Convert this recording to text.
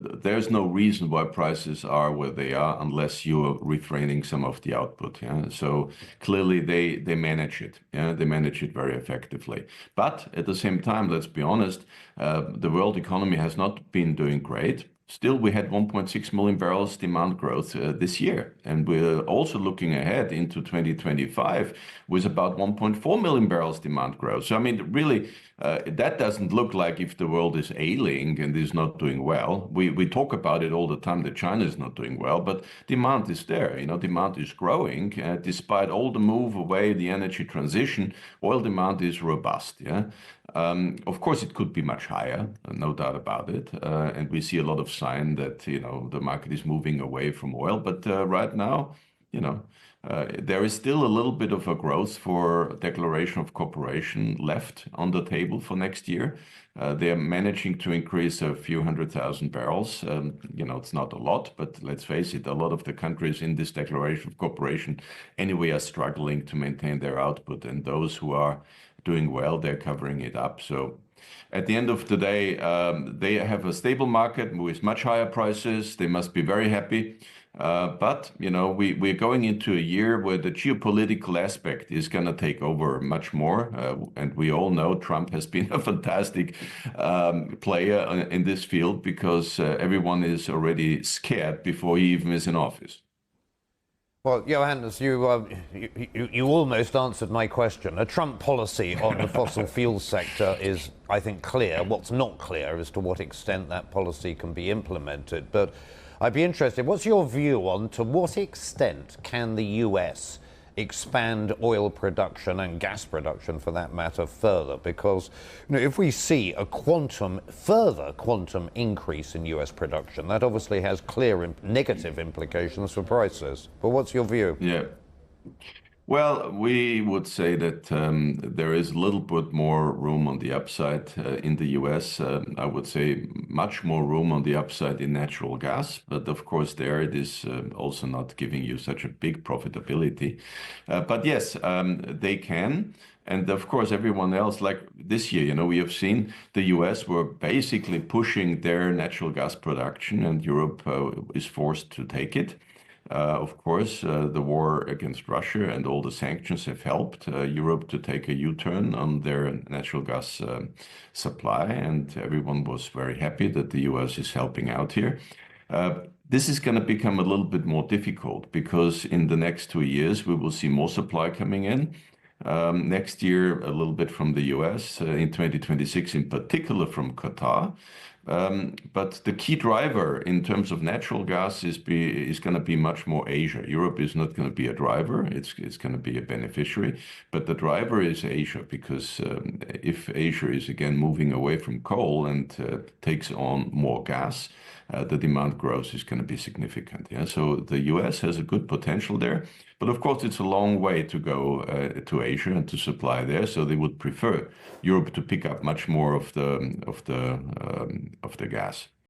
there's no reason why prices are where they are unless you're refraining some of the output. Yeah. So clearly they manage it. Yeah. They manage it very effectively. But at the same time, let's be honest, the world economy has not been doing great. Still, we had 1.6 million barrels demand growth this year. And we're also looking ahead into 2025 with about 1.4 million barrels demand growth. So, I mean, really, that doesn't look like if the world is ailing and is not doing well. We talk about it all the time that China is not doing well, but demand is there. You know, demand is growing. Despite all the move away, the energy transition, oil demand is robust. Yeah. Of course, it could be much higher, no doubt about it. And we see a lot of sign that, you know, the market is moving away from oil. But right now, you know, there is still a little bit of a growth for declaration of corporation left on the table for next year. They are managing to increase a few 100,000 barrels. You know, it's not a lot, but let's face it, a lot of the countries in this declaration of corporation anyway are struggling to maintain their output. And those who are doing well, they're covering it up. So at the end of the day, they have a stable market with much higher prices. They must be very happy. But, you know, we're going into a year where the geopolitical aspect is going to take over much more. And we all know Trump has been a fantastic player in this field because everyone is already scared before he even is in office. Well, Johannes, you almost answered my question. A Trump policy on the fossil fuel sector is, I think, clear. What's not clear is to what extent that policy can be implemented. But I'd be interested, what's your view on to what extent can the US expand oil production and gas production, for that matter, further? Because, you know, if we see a further quantum increase in US production, that obviously has clear negative implications for prices. But what's your view? Yeah. Well, we would say that there is a little bit more room on the upside in the US. I would say much more room on the upside in natural gas. But of course, there it is also not giving you such a big profitability. But yes, they can. And of course, everyone else, like this year, you know, we have seen the US were basically pushing their natural gas production, and Europe is forced to take it. Of course, the war against Russia and all the sanctions have helped Europe to take a U-turn on their natural gas supply, and everyone was very happy that the US is helping out here. This is going to become a little bit more difficult because in the next 2 years, we will see more supply coming in. Next year, a little bit from the US, in 2026, in particular from Qatar. But the key driver in terms of natural gas is going to be much more Asia. Europe is not going to be a driver. It's going to be a beneficiary. But the driver is Asia because if Asia is again moving away from coal and takes on more gas, the demand growth is going to be significant. Yeah, so the US has a good potential there. But of course, it's a long way to go to Asia and to supply there. So they would prefer Europe to pick up much more of the gas.